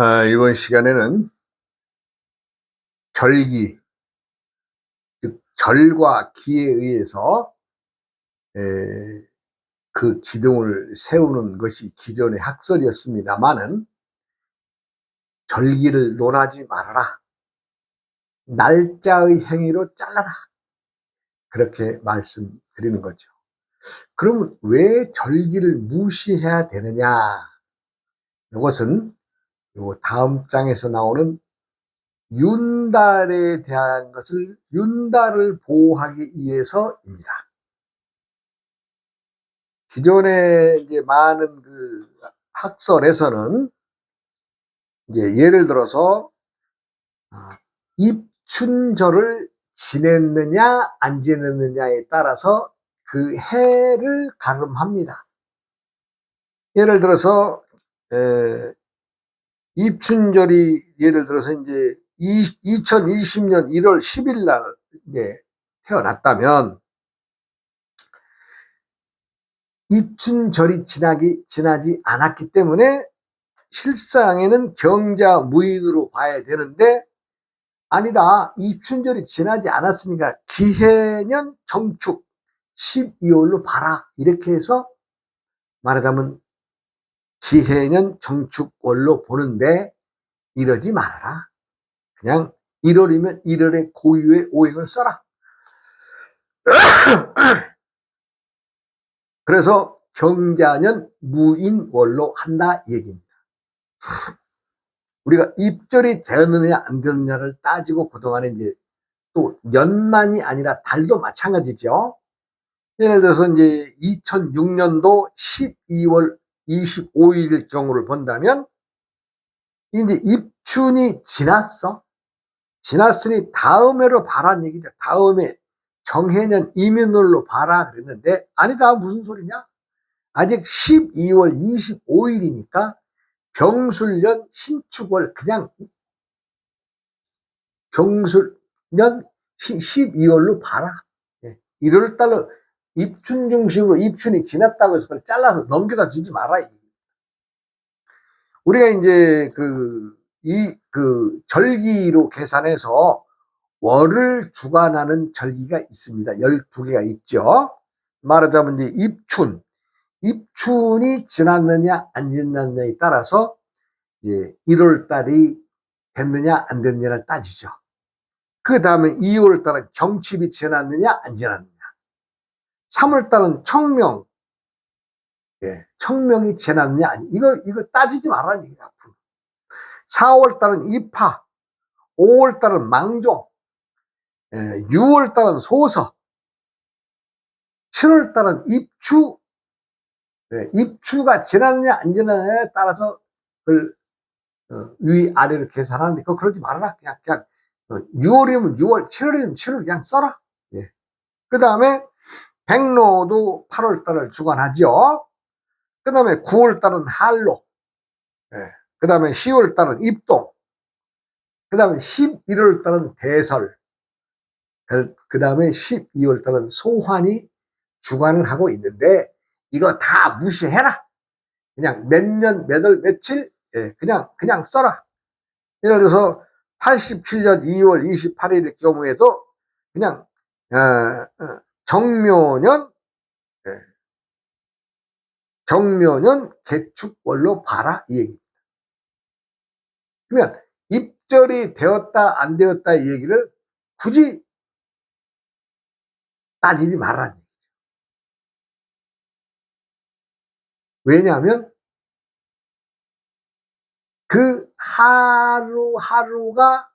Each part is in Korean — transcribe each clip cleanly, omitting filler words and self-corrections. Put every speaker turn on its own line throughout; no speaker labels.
이번 시간에는 절기, 즉 절과 기에 의해서 그 기둥을 세우는 것이 기존의 학설이었습니다마는 절기를 논하지 말아라. 날짜의 행위로 잘라라. 그렇게 말씀드리는 거죠. 그러면 왜 절기를 무시해야 되느냐? 이것은 요 다음 장에서 나오는 윤달에 대한 것을 윤달을 보호하기 위해서입니다. 기존에 이제 많은 그 학설에서는 이제 예를 들어서 입춘절을 지냈느냐 안 지냈느냐에 따라서 그 해를 가름합니다. 예를 들어서 입춘절이 예를 들어서 이제 2020년 1월 10일 날 이제 태어났다면 입춘절이 지나지 않았기 때문에 실상에는 경자 무인으로 봐야 되는데 아니다. 입춘절이 지나지 않았으니까 기해년 정축 12월로 봐라. 이렇게 해서 말하자면 기해년 정축월로 보는데 이러지 말아라. 그냥 1월이면 1월의 고유의 오행을 써라. 그래서 경자년 무인월로 한다 이 얘기입니다. 우리가 입절이 되었느냐 안 되느냐를 따지고 그동안에 이제 또 년만이 아니라 달도 마찬가지죠. 예를 들어서 이제 2006년도 12월 25일 경우를 본다면 이제 입춘이 지났으니 다음 해로 봐라는 얘기죠. 다음에 정해년 이민월로 봐라 그랬는데 아니다 무슨 소리냐? 아직 12월 25일이니까 병술년 신축월 그냥 병술년 12월로 봐라. 1월 달로 입춘 중심으로 입춘이 지났다고 해서 그걸 잘라서 넘겨다 주지 마라. 우리가 이제 그 절기로 계산해서 월을 주관하는 절기가 있습니다. 12개가 있죠. 말하자면 이제 입춘이 지났느냐 안 지났느냐에 따라서 이제 1월 달이 됐느냐 안 됐느냐를 따지죠. 그 다음에 2월 달은 경칩이 지났느냐 안 지났느냐. 3월 달은 청명, 청명이 지났느냐 아니 이거 따지지 말라는 얘기야. 앞으로. 4월 달은 입하, 5월 달은 망종, 6월 달은 소서, 7월 달은 입추, 입추가 지났느냐 안 지났느냐에 따라서 그걸 위아래로 계산하는데 그거 그러지 말아라. 그냥 6월이면 6월, 7월이면 7월 그냥 써라. 그 다음에 백로도 8월 달을 주관하죠. 그 다음에 9월 달은 한로, 그 다음에 10월 달은 입동, 그 다음에 11월 달은 대설, 그 다음에 12월 달은 소환이 주관을 하고 있는데 이거 다 무시해라. 그냥 몇 년, 몇 월, 며칠 그냥 써라. 예를 들어서 87년 2월 28일의 경우에도 그냥 정묘년 개축월로 봐라 이 얘기입니다. 그러면 입절이 되었다 안 되었다 이 얘기를 굳이 따지지 말라는 얘기죠. 왜냐하면 그 하루하루가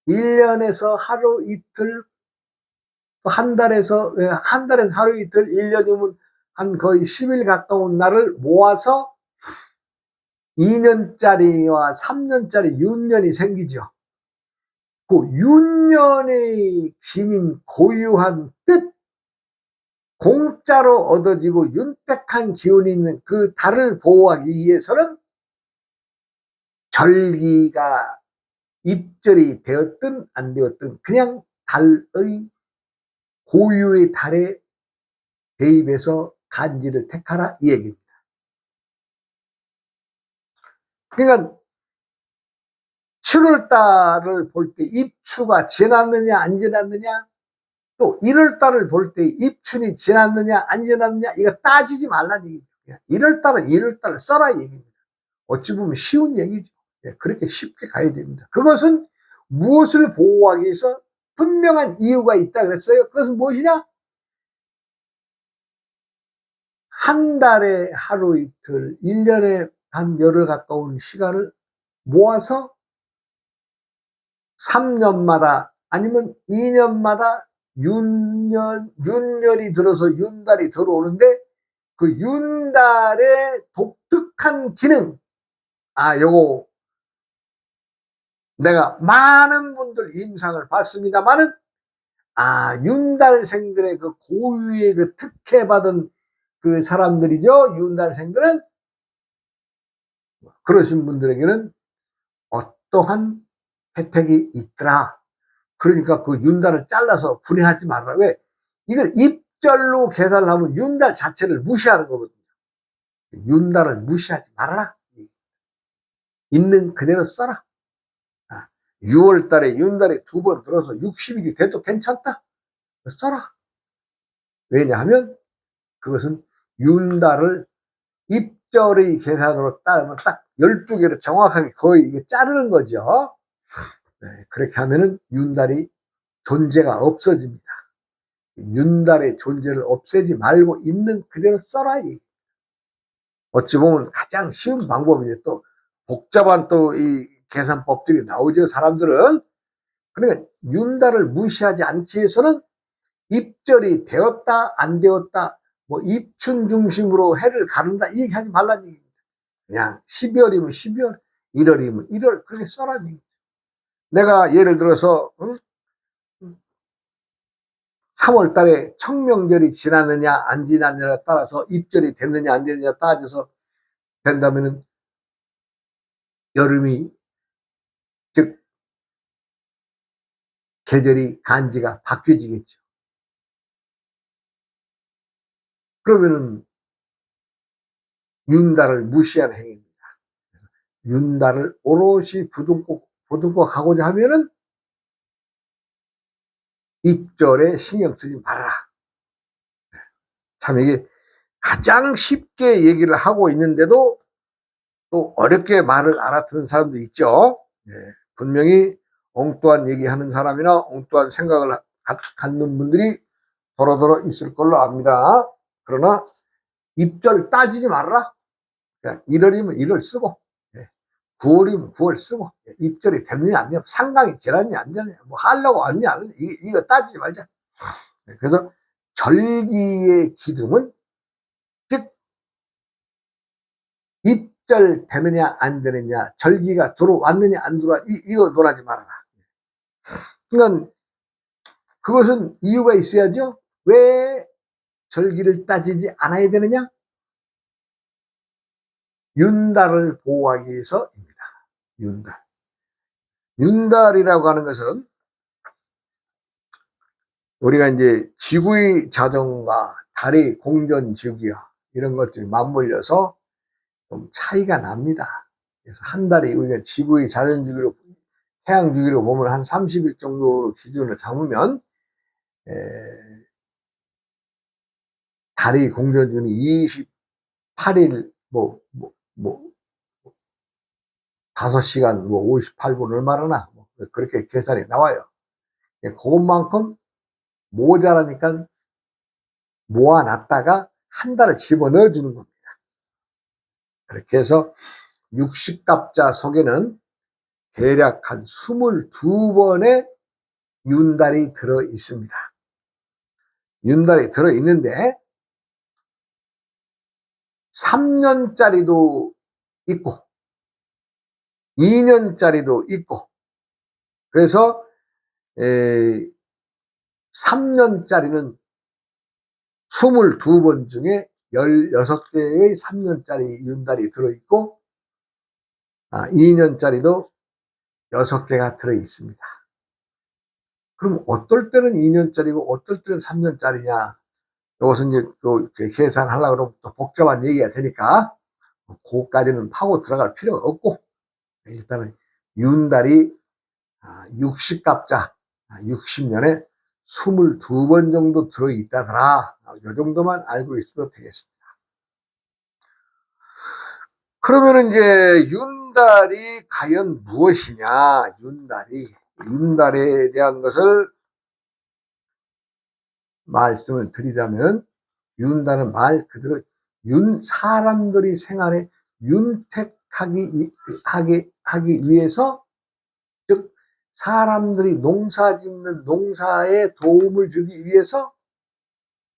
1년에서 하루 이틀, 한 달에서 하루 이틀, 1년이면 한 거의 10일 가까운 날을 모아서 2년짜리와 3년짜리 윤년이 생기죠. 그 윤년의 지닌 고유한 뜻, 공짜로 얻어지고 윤택한 기운이 있는 그 달을 보호하기 위해서는 절기가 입절이 되었든 안 되었든 그냥 달의 고유의 달에 대입해서 간지를 택하라 이 얘기입니다. 그러니까 7월달을 볼 때 입추가 지났느냐 안 지났느냐, 또 1월달을 볼 때 입춘이 지났느냐 안 지났느냐, 이거 따지지 말라는 얘기죠. 1월달은 1월달을 써라 이 얘기입니다. 어찌 보면 쉬운 얘기죠. 그렇게 쉽게 가야 됩니다. 그것은 무엇을 보호하기 위해서 분명한 이유가 있다 그랬어요. 그것은 무엇이냐? 한 달에 하루 이틀, 1년에 한 열흘 가까운 시간을 모아서 3년마다 아니면 2년마다 윤년이 들어서 윤달이 들어오는데, 그 윤달의 독특한 기능, 요거 내가 많은 분들 임상을 봤습니다만은, 윤달생들의 그 고유의 그 특혜받은 그 사람들이죠. 윤달생들은 그러신 분들에게는 어떠한 혜택이 있더라. 그러니까 그 윤달을 잘라서 분해하지 말라. 왜? 이걸 입절로 계산을 하면 윤달 자체를 무시하는 거거든요. 윤달을 무시하지 말아라. 있는 그대로 써라. 6월 달에 윤달이 2번 들어서 60일이 돼도 괜찮다. 써라. 왜냐하면 그것은 윤달을 입절의 계산으로 따르면 딱 12개로 정확하게 거의 이게 자르는 거죠. 그렇게 하면은 윤달이 존재가 없어집니다. 윤달의 존재를 없애지 말고 있는 그대로 써라. 어찌 보면 가장 쉬운 방법이죠. 또 복잡한 또 이 계산법들이 나오죠. 사람들은. 그러니까 윤달을 무시하지 않기 위해서는 입절이 되었다 안 되었다, 뭐 입춘 중심으로 해를 가른다 이 얘기 하지 말라는 얘기입니다. 그냥 12월이면 12월, 1월이면 1월 그렇게 써라는 얘기죠. 내가 예를 들어서 3월 달에 청명절이 지났느냐 안 지났느냐에 따라서 입절이 됐느냐 안 됐느냐 따져서 된다면은 여름이, 즉 계절이 간지가 바뀌어지겠죠. 그러면은 윤달을 무시한 행위입니다. 윤달을 오롯이 부둥고 가고자 하면은 입절에 신경 쓰지 말아라. 참 이게 가장 쉽게 얘기를 하고 있는데도 또 어렵게 말을 알아듣는 사람도 있죠. 분명히 엉뚱한 얘기하는 사람이나 엉뚱한 생각을 갖는 분들이 더러더러 있을 걸로 압니다. 그러나 입절 따지지 말아라. 1월이면 1월 쓰고 9월이면 9월 쓰고, 입절이 됐느냐 안 되냐, 상강이 지났냐 안 되냐, 뭐 하려고 왔냐 안 하냐, 이거 따지지 말자. 그래서 절기의 기둥은, 즉 입절 되느냐 안 되느냐, 절기가 들어왔느냐 안 들어와, 이거 논하지 말아라. 그러니까 그것은 이유가 있어야죠. 왜 절기를 따지지 않아야 되느냐? 윤달을 보호하기 위해서입니다. 윤달. 윤달이라고 하는 것은 우리가 이제 지구의 자전과 달의 공전지기와 이런 것들이 맞물려서 좀 차이가 납니다. 그래서 한 달이 우리가 지구의 자전주기로, 태양주기로 보면 한 30일 정도로 기준을 잡으면 달의 공전주기는 28일 5시간 58분 얼마나 그렇게 계산이 나와요. 그것만큼 모자라니까 모아놨다가 한 달을 집어넣어 주는 겁니다. 그렇게 해서 60갑자 속에는 대략 한 22번의 윤달이 들어 있습니다. 윤달이 들어 있는데 3년짜리도 있고 2년짜리도 있고, 그래서 3년짜리는 22번 중에 16개의 3년짜리 윤달이 들어있고, 2년짜리도 6개가 들어있습니다. 그럼 어떨 때는 2년짜리고 어떨 때는 3년짜리냐? 이것은 이제 또 계산하려고 그러면 또 복잡한 얘기가 되니까, 그거까지는 파고 들어갈 필요가 없고, 일단은 윤달이 60갑자 60년에 22번 정도 들어있다더라. 이 정도만 알고 있어도 되겠습니다. 그러면 이제 윤달이 과연 무엇이냐? 윤달에 대한 것을 말씀을 드리자면, 윤달은 말 그대로 사람들이 생활에 윤택하기 위해서, 즉 사람들이 농사 짓는 농사에 도움을 주기 위해서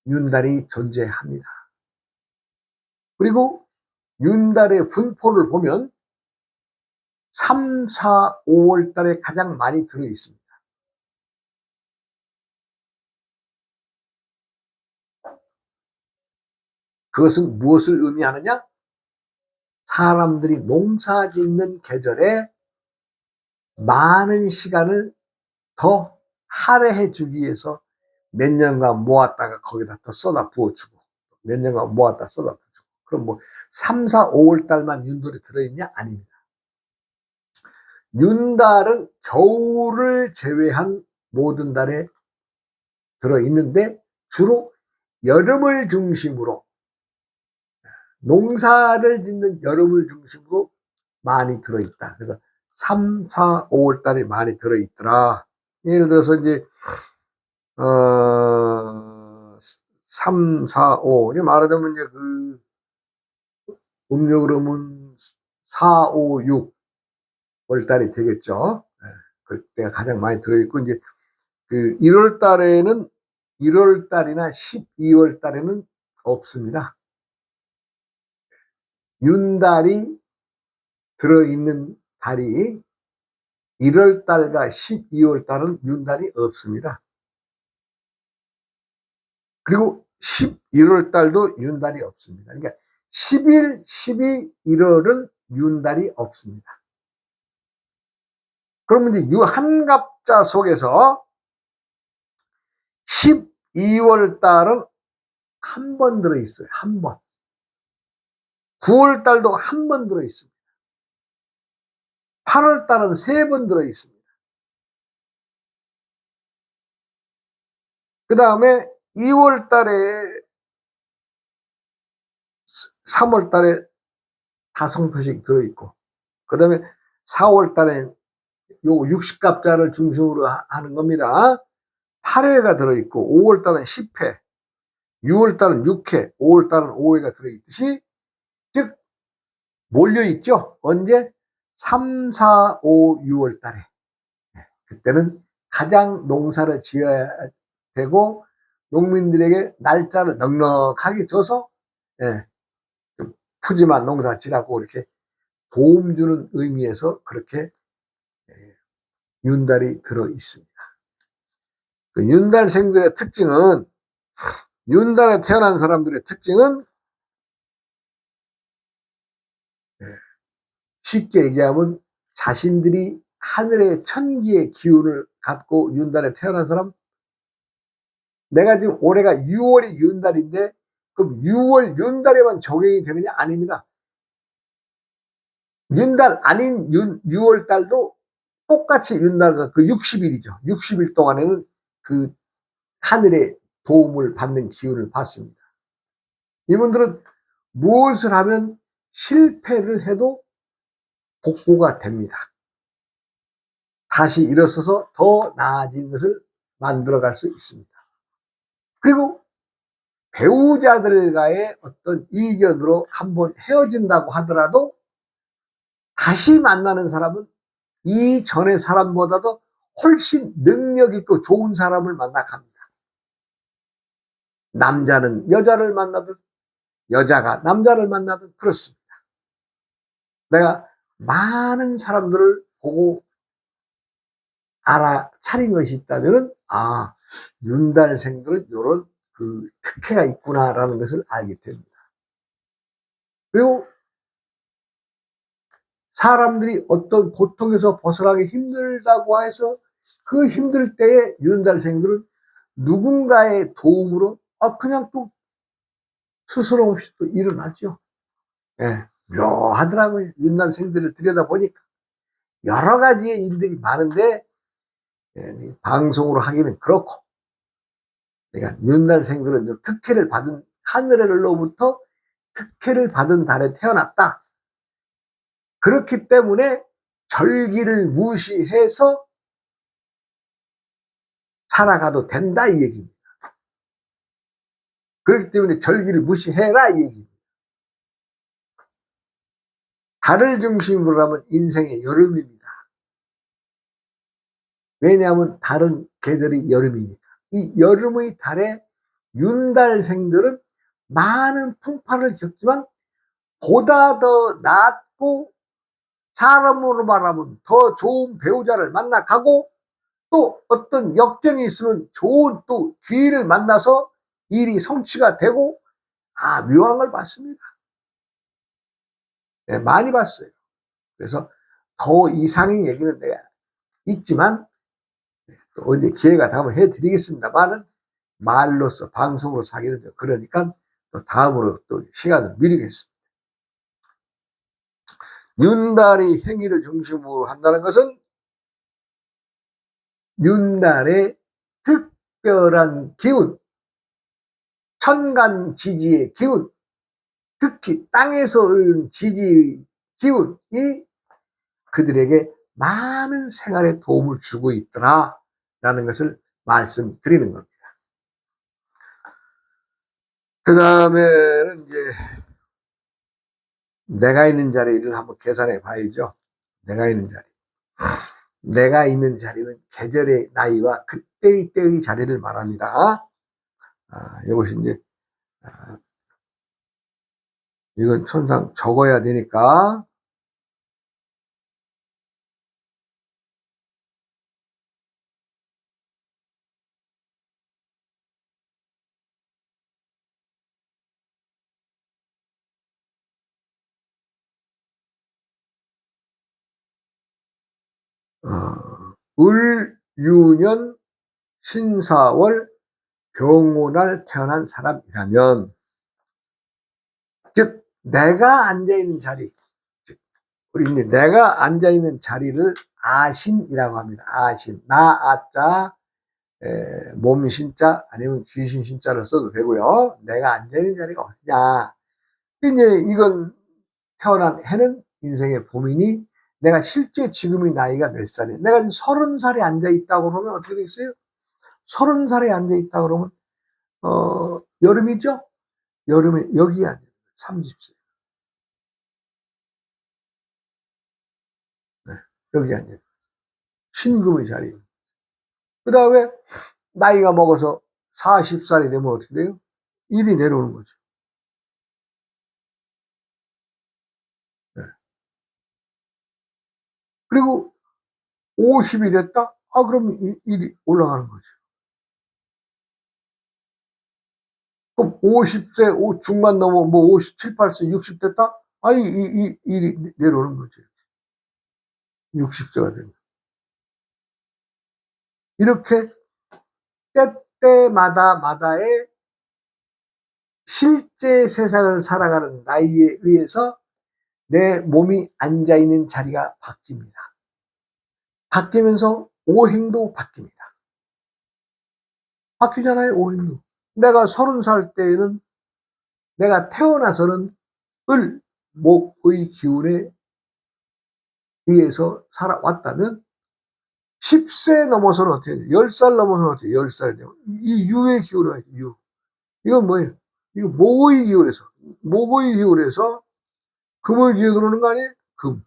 윤달이 존재합니다. 그리고 윤달의 분포를 보면 3, 4, 5월 달에 가장 많이 들어 있습니다. 그것은 무엇을 의미하느냐? 사람들이 농사 짓는 계절에 많은 시간을 더 할애해 주기 위해서 몇 년간 모았다가 거기다 또 쏟아 부어주고, 몇 년간 모았다 쏟아 부어주고. 그럼 뭐 3, 4, 5월 달만 윤달이 들어있냐? 아닙니다. 윤달은 겨울을 제외한 모든 달에 들어있는데, 주로 여름을 중심으로, 농사를 짓는 여름을 중심으로 많이 들어있다. 그래서 3, 4, 5월 달에 많이 들어있더라. 예를 들어서 이제 3, 4, 5 말하자면 이제 그 음력으로 하면 4, 5, 6월 달이 되겠죠. 그때가 가장 많이 들어있고, 이제 그 1월 달에는 1월 달이나 12월 달에는 없습니다. 윤달이 들어있는 달이 1월 달과 12월 달은 윤달이 없습니다. 그리고 11월 달도 윤달이 없습니다. 그러니까 10일, 12, 1월은 윤달이 없습니다. 그러면 이제 한갑자 속에서 12월 달은 한 번 들어있어요. 한 번. 9월 달도 한 번 들어있습니다. 8월 달은 3번 들어있습니다. 그 다음에 2월 달에 3월 달에 5표씩 들어있고, 그 다음에 4월 달에 요 60갑자를 중심으로 하는 겁니다. 8회가 들어있고, 5월 달은 10회, 6월 달은 6회, 5월 달은 5회가 들어있듯이, 즉 몰려있죠. 언제? 3, 4, 5, 6월 달에. 그때는 가장 농사를 지어야 되고, 농민들에게 날짜를 넉넉하게 줘서 푸짐한 농사 지라고 이렇게 도움 주는 의미에서 그렇게 윤달이 들어 있습니다. 그 윤달생들의 특징은, 윤달에 태어난 사람들의 특징은 쉽게 얘기하면 자신들이 하늘의 천기의 기운을 갖고 윤달에 태어난 사람, 내가 지금 올해가 6월이 윤달인데 그럼 6월 윤달에만 적용이 되느냐? 아닙니다. 윤달 아닌 6월 달도 똑같이 윤달과 그 60일이죠. 60일 동안에는 그 하늘의 도움을 받는 기운을 받습니다. 이분들은 무엇을 하면 실패를 해도 복구가 됩니다. 다시 일어서서 더 나아진 것을 만들어갈 수 있습니다. 그리고 배우자들과의 어떤 이견으로 한번 헤어진다고 하더라도 다시 만나는 사람은 이전의 사람보다도 훨씬 능력 있고 좋은 사람을 만나갑니다. 남자는 여자를 만나든 여자가 남자를 만나든 그렇습니다. 내가 많은 사람들을 보고 알아차린 것이 있다면, 윤달생들은 이런 그 특혜가 있구나라는 것을 알게 됩니다. 그리고 사람들이 어떤 고통에서 벗어나기 힘들다고 해서 그 힘들 때에 윤달생들은 누군가의 도움으로 그냥 또 스스럼 없이 또 일어나죠. 묘하더라고요. 윤달생들을 들여다보니까. 여러 가지의 일들이 많은데 방송으로 하기는 그렇고, 그러니까 윤달생들은 특혜를 받은, 하늘로부터 특혜를 받은 달에 태어났다. 그렇기 때문에 절기를 무시해서 살아가도 된다 이 얘기입니다. 그렇기 때문에 절기를 무시해라 이 얘기입니다. 달을 중심으로 하면 인생의 여름입니다. 왜냐하면 달은 계절이 여름이니까. 이 여름의 달에 윤달생들은 많은 풍파를 겪지만 보다 더 낫고, 사람으로 말하면 더 좋은 배우자를 만나가고, 또 어떤 역경이 있으면 좋은 또 기회를 만나서 일이 성취가 되고, 묘한 봤습니다. 네, 많이 봤어요. 그래서 더 이상의 얘기는 내가 있지만 또 언제 기회가 되면 해드리겠습니다만은, 말로서 방송으로 사기는 그러니까 또 다음으로 또 시간을 미루겠습니다. 윤달이 행위를 중심으로 한다는 것은 윤달의 특별한 기운, 천간 지지의 기운, 특히 땅에서 오는 지지의 기운이 그들에게 많은 생활에 도움을 주고 있더라 라는 것을 말씀드리는 겁니다. 그 다음에는 이제 내가 있는 자리를 한번 계산해 봐야죠. 내가 있는 자리. 내가 있는 자리는 계절의 나이와 그때의 때의 자리를 말합니다. 이것이 이제, 이건 천상 적어야 되니까. 을유년 신사월 병오날 태어난 사람이라면, 즉 내가 앉아있는 자리, 우리 이제 내가 앉아있는 자리를 아신이라고 합니다. 아신, 나아자, 몸신자 아니면 귀신 신자를 써도 되고요. 내가 앉아있는 자리가 어디냐. 이제 이건 태어난 해는 인생의 봄이니, 내가 실제 지금의 나이가 몇 살이에요? 내가 지금 30살에 앉아있다고 그러면 어떻게 되겠어요? 30살에 앉아있다 그러면 여름이죠? 여름에 여기 앉아요. 30세. 네, 여기 앉아요. 신금의 자리. 그 다음에 나이가 먹어서 40살이 되면 어떻게 돼요? 일이 내려오는 거죠. 네. 그리고 50이 됐다? 그러면 일이 올라가는 거죠. 그럼 50세 중반 넘어 뭐 57, 8세, 60 됐다? 일이 내려오는 거죠. 60세가 되면. 이렇게 때때마다의 실제 세상을 살아가는 나이에 의해서 내 몸이 앉아있는 자리가 바뀝니다. 바뀌면서 오행도 바뀝니다. 바뀌잖아요, 오행도. 내가 30살 때에는 내가 태어나서는 을, 목의 기운에 의해서 살아왔다면 10세 넘어서는 어떻게 돼요? 10살 넘어서는 어떻게 돼요? 10살 되면 이 유의 기운이 와요. 유. 이건 뭐예요? 이거 목의 기운에서 금의 기운으로 오는 거 아니에요? 금.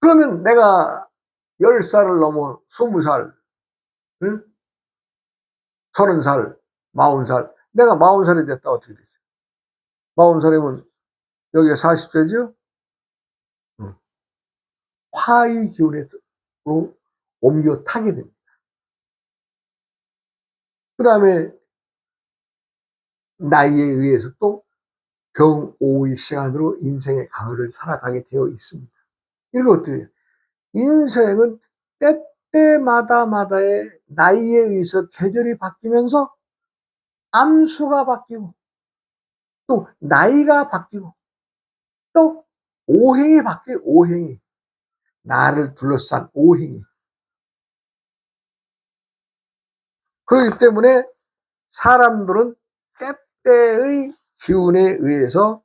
그러면 내가 10살을 넘어 20살, 응? 30살, 40살, 내가 40살이 됐다 어떻게 되죠? 40살이면 여기가 40세죠? 화의 기운으로 옮겨 타게 됩니다. 그 다음에 나이에 의해서 또 병오의 시간으로 인생의 가을을 살아가게 되어 있습니다. 이거 어때요? 인생은 때때마다의 나이에 의해서 계절이 바뀌면서 암수가 바뀌고, 또 나이가 바뀌고, 또 오행이 바뀌어요. 오행이. 나를 둘러싼 오행이. 그렇기 때문에 사람들은 때때의 기운에 의해서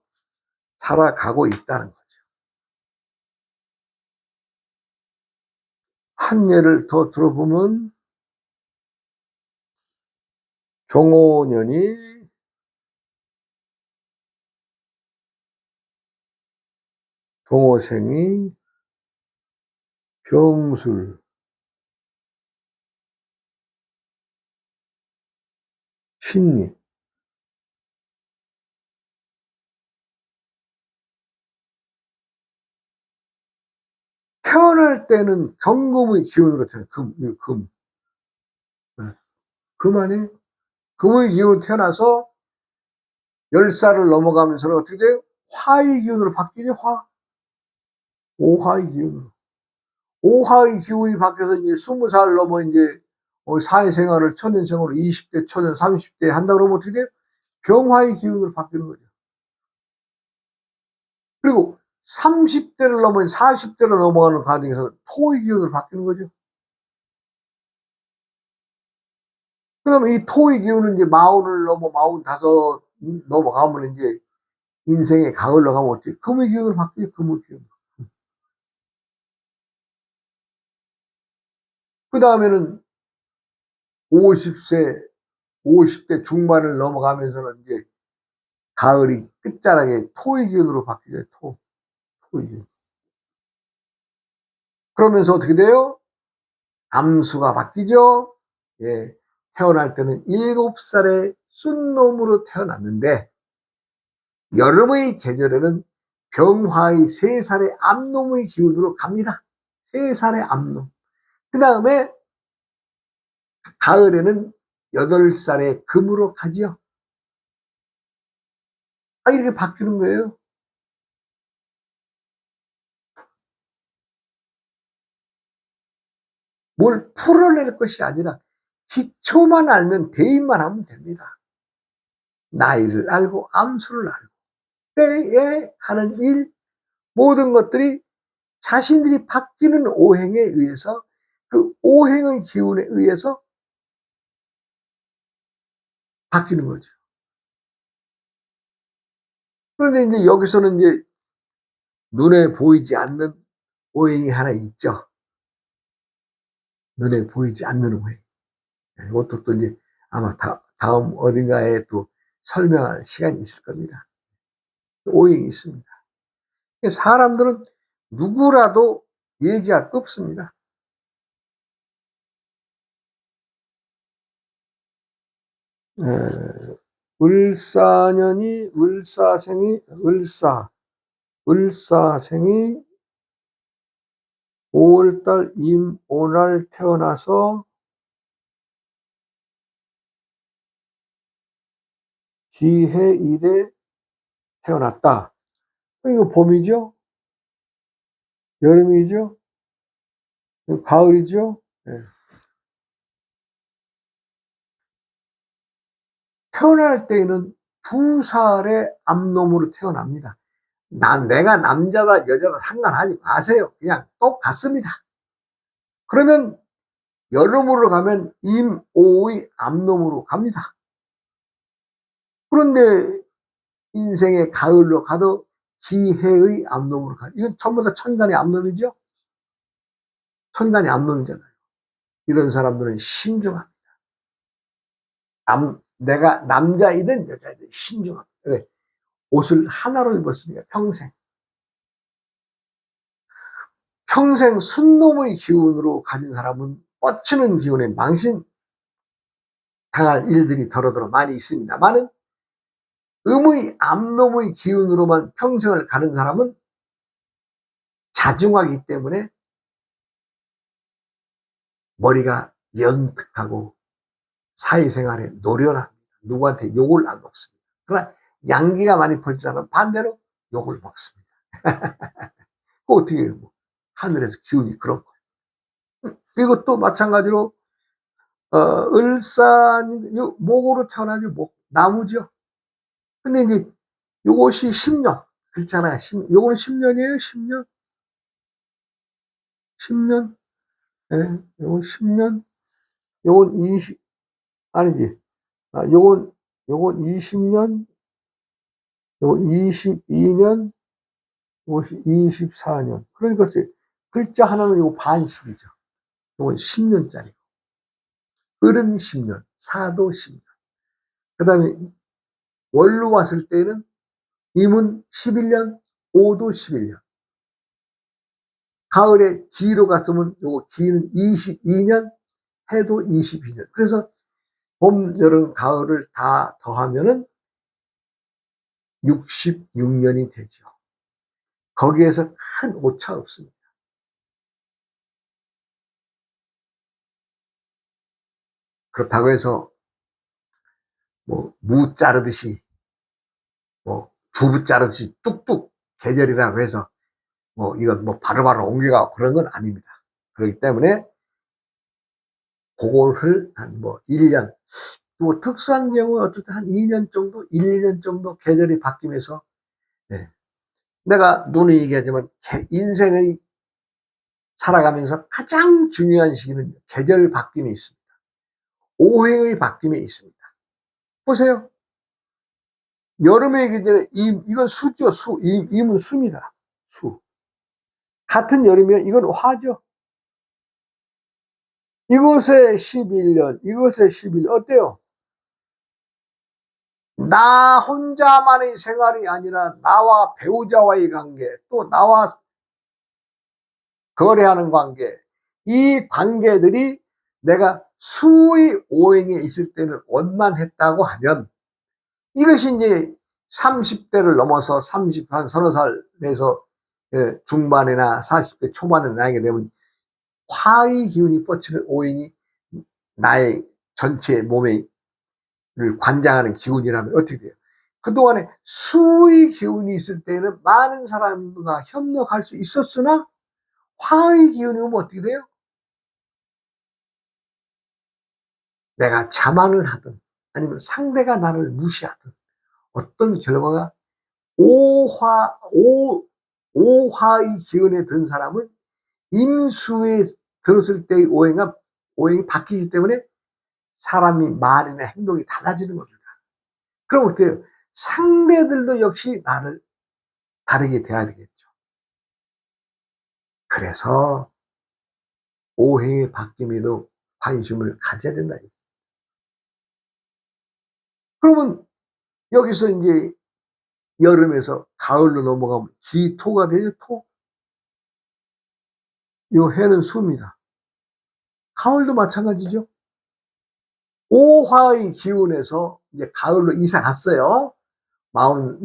살아가고 있다는 거죠. 한 예를 더 들어보면 경호년이 경호생이 병술 신미 태어날 때는 경금의 기운으로 태어나요. 금. 금 아니에요? 금의 기운으로 태어나서 10살을 넘어가면서는 어떻게 돼요? 화의 기운으로 바뀌죠, 화. 오화의 기운으로. 오화의 기운이 바뀌어서 이제 20살 넘어 이제 사회생활을 초년생으로 20대, 초년, 30대 한다 그러면 어떻게 돼요? 병화의 기운으로 바뀌는 거죠. 그리고 30대를 넘어 40대로 넘어가는 과정에서 토의 기운으로 바뀌는 거죠. 그러면 이 토의 기운은 이제 마흔을 넘어 45 넘어가면 이제 인생의 가을로 가면 어떻게 금의 기운으로 바뀌죠. 금의 기운. 그 다음에는 50대 중반을 넘어가면서는 이제 가을이 끝자락에 토의 기운으로 바뀌죠. 토의 기운. 그러면서 어떻게 돼요? 암수가 바뀌죠. 예. 태어날 때는 7살의 쏜놈으로 태어났는데 여름의 계절에는 병화의 3살의 암놈의 기운으로 갑니다. 3살의 암놈. 그 다음에 가을에는 8살의 금으로 가지요. 이렇게 바뀌는 거예요. 뭘 풀어낼 것이 아니라 기초만 알면 대입만 하면 됩니다. 나이를 알고 암수를 알고 때에 하는 일 모든 것들이 자신들이 바뀌는 오행에 의해서 그 오행의 기운에 의해서 바뀌는 거죠. 그런데 이제 여기서는 이제 눈에 보이지 않는 오행이 하나 있죠. 눈에 보이지 않는 오행. 이것도 또 이제 아마 다음 어딘가에 또 설명할 시간이 있을 겁니다. 오행이 있습니다. 사람들은 누구라도 얘기할 거 없습니다. 을사년이 을사생이 5월달 임오날 태어나서 기해일에 태어났다. 이거 봄이죠? 여름이죠? 가을이죠? 네. 태어날 때에는 2살의 암놈으로 태어납니다. 내가 남자다 여자다 상관하지 마세요. 그냥 똑같습니다. 그러면 여름으로 가면 임오의 암놈으로 갑니다. 그런데 인생의 가을로 가도 기해의 암놈으로 가. 이건 전부 다 천간의 암놈이죠? 천간의 암놈이잖아요. 이런 사람들은 신중합니다. 내가 남자이든 여자이든 신중합니다. 왜? 옷을 하나로 입었으니까 평생 순놈의 기운으로 가진 사람은 뻗치는 기운에 망신 당할 일들이 더러더러 많이 있습니다만은 음의 암놈의 기운으로만 평생을 가는 사람은 자중하기 때문에 머리가 영특하고 사회생활에 노련합니다. 누구한테 욕을 안 먹습니다. 그러나 양기가 많이 퍼지자면 반대로 욕을 먹습니다. 그 어떻게 해요? 하늘에서 기운이 그런 거예요. 이것도 마찬가지로 을산 목으로 태어나죠. 목 나무죠. 근데 이제 요것이 10년 그렇잖아. 요거는 10년이에요, 10년. 10년. 예, 요건 10년. 요건 20, 아니지. 요건 20년, 요건 22년, 요건 24년. 그러니까 글자 하나는 요거 반씩이죠. 요건 10년짜리. 을은 10년, 사도 10년. 그 다음에 월로 왔을 때는 임은 11년, 오도 11년. 가을에 기로 갔으면 요거 기는 22년, 해도 22년. 그래서 봄, 여름, 가을을 다 더하면은 66년이 되죠. 거기에서 큰 오차 없습니다. 그렇다고 해서 뭐 무 자르듯이 뭐 두부 자르듯이 뚝뚝 계절이라고 해서 뭐 이건 뭐 바로바로 옮겨가고 그런 건 아닙니다. 그렇기 때문에 그거를 한 뭐 1년, 뭐 특수한 경우에 어쨌든 한 2년 정도, 1, 2년 정도 계절이 바뀌면서, 네. 내가 누누이 얘기하지만 인생의 살아가면서 가장 중요한 시기는 계절 바뀜이 있습니다. 오행의 바뀜이 있습니다. 보세요. 여름에 계절에 이건 수죠, 수. 임은 수입니다. 수. 같은 여름이면 이건 화죠. 이것의 11년, 이것의 11년, 어때요? 나 혼자만의 생활이 아니라 나와 배우자와의 관계, 또 나와 거래하는 관계, 이 관계들이 내가 수의 오행에 있을 때는 원만했다고 하면 이것이 이제 30대를 넘어서 30, 한 서너 살에서 중반이나 40대 초반에 나게 되면 화의 기운이 뻗치는 오행이 나의 전체 몸에 관장하는 기운이라면 어떻게 돼요? 그동안에 수의 기운이 있을 때는 많은 사람과 협력할 수 있었으나 화의 기운이 오면 어떻게 돼요? 내가 자만을 하든 아니면 상대가 나를 무시하든 어떤 결과가 오화의 기운에 든 사람은 임수에 들었을 때의 오행이 바뀌기 때문에 사람이 말이나 행동이 달라지는 겁니다. 그럼 어때요? 상대들도 역시 나를 다르게 대해야 되겠죠. 그래서 오행의 바뀜에도 관심을 가져야 된다. 그러면 여기서 이제 여름에서 가을로 넘어가면 기토가 되죠, 토. 요 해는 수입니다. 가을도 마찬가지죠. 오화의 기운에서 이제 가을로 이사 갔어요.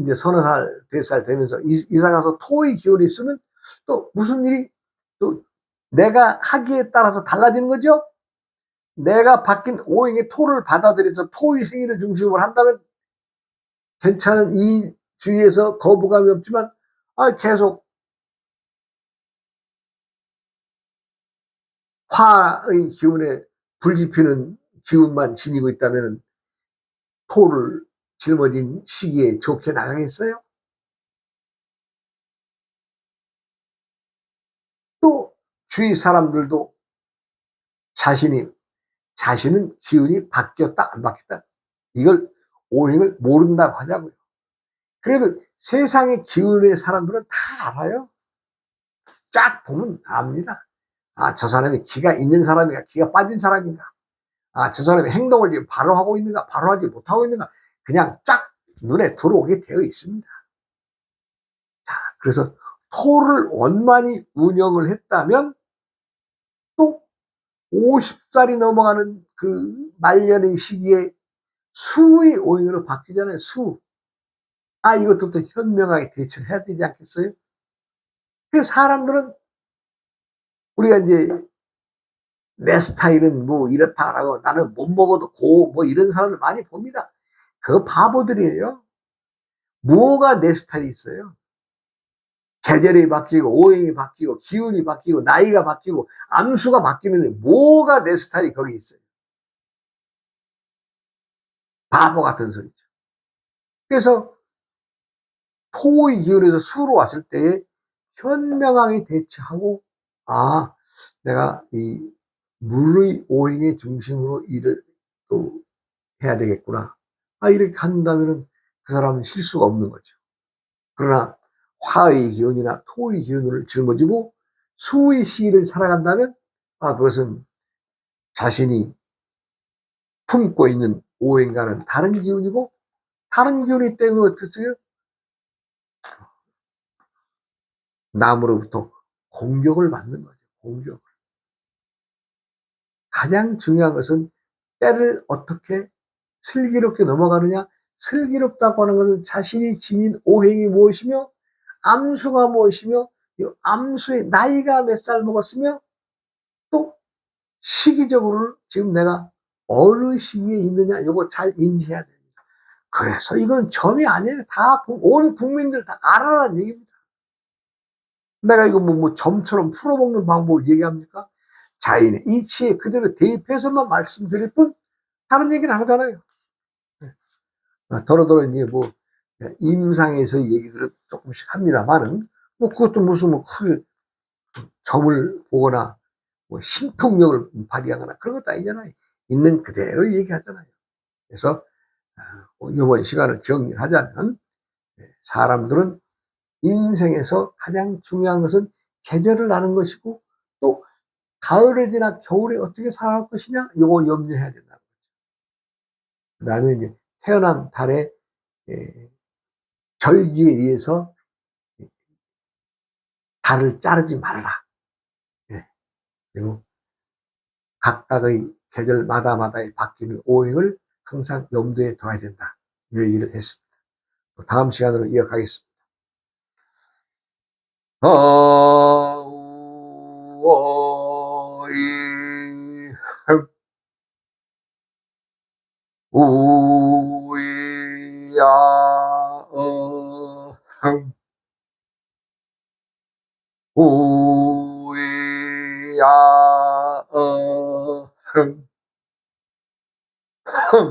이제 서너 살, 4살 되면서 이사 가서 토의 기운이 있으면 또 무슨 일이 또 내가 하기에 따라서 달라지는 거죠? 내가 바뀐 오행의 토를 받아들여서 토의 행위를 중심으로 한다면 괜찮은 이 주위에서 거부감이 없지만, 계속 화의 기운에 불지피는 기운만 지니고 있다면 토를 짊어진 시기에 좋게 나가겠어요? 또 주위 사람들도 자신은 기운이 바뀌었다 안 바뀌었다 이걸 오행을 모른다고 하자고요. 그래도 세상의 기운의 사람들은 다 알아요. 쫙 보면 압니다. 저 사람이 기가 있는 사람인가 기가 빠진 사람인가, 저 사람이 행동을 바로 하고 있는가 바로 하지 못하고 있는가 그냥 쫙 눈에 들어오게 되어 있습니다. 그래서 토를 원만히 운영을 했다면 또 50살이 넘어가는 그 말년의 시기에 수의 오행으로 바뀌잖아요. 수. 이것도 또 현명하게 대처를 해야 되지 않겠어요? 그래서 사람들은 우리가 이제 내 스타일은 뭐 이렇다라고 나는 못 먹어도 뭐 이런 사람들 많이 봅니다. 그 바보들이에요. 뭐가 내 스타일이 있어요? 계절이 바뀌고 오행이 바뀌고 기운이 바뀌고 나이가 바뀌고 암수가 바뀌는데 뭐가 내 스타일이 거기 있어요? 바보 같은 소리죠. 그래서 토의 기운에서 수로 왔을 때에 현명하게 대처하고, 아, 내가 이 물의 오행의 중심으로 일을 또 해야 되겠구나. 이렇게 한다면은 그 사람은 실수가 없는 거죠. 그러나 화의 기운이나 토의 기운을 짊어지고 수의 시기를 살아간다면, 그것은 자신이 품고 있는 오행과는 다른 기운이고, 다른 기운이 때문에 어떻겠어요? 남으로부터 공격을 받는 거죠. 공격. 가장 중요한 것은 때를 어떻게 슬기롭게 넘어가느냐. 슬기롭다고 하는 것은 자신이 지닌 오행이 무엇이며, 암수가 무엇이며, 이 암수의 나이가 몇 살 먹었으며, 또 시기적으로 지금 내가 어느 시기에 있느냐, 이거 잘 인지해야 됩니다. 그래서 이건 점이 아니에요. 다 온 국민들 다 알아라는 얘기입니다. 내가 이거 뭐 점처럼 풀어먹는 방법을 얘기합니까? 자인의 이치에 그대로 대입해서만 말씀드릴 뿐 다른 얘기는 안 하잖아요. 더러더러 이제 뭐 임상에서 얘기들을 조금씩 합니다만은, 뭐 그것도 무슨 뭐 크게 점을 보거나 뭐 신통력을 발휘하거나 그런 것도 아니잖아요. 있는 그대로 얘기하잖아요. 그래서 이번 시간을 정리하자면, 사람들은 인생에서 가장 중요한 것은 계절을 아는 것이고, 또 가을을 지나 겨울에 어떻게 살아갈 것이냐, 요거 염려해야 된다는 거죠. 그 다음에 이제 태어난 달의 절기에 의해서 달을 자르지 말아라. 그리고 각각의 계절마다마다의 바뀌는 오행을 항상 염두에 둬야 된다. 이 얘기를 했습니다. 다음 시간으로 이어가겠습니다. 우야 우야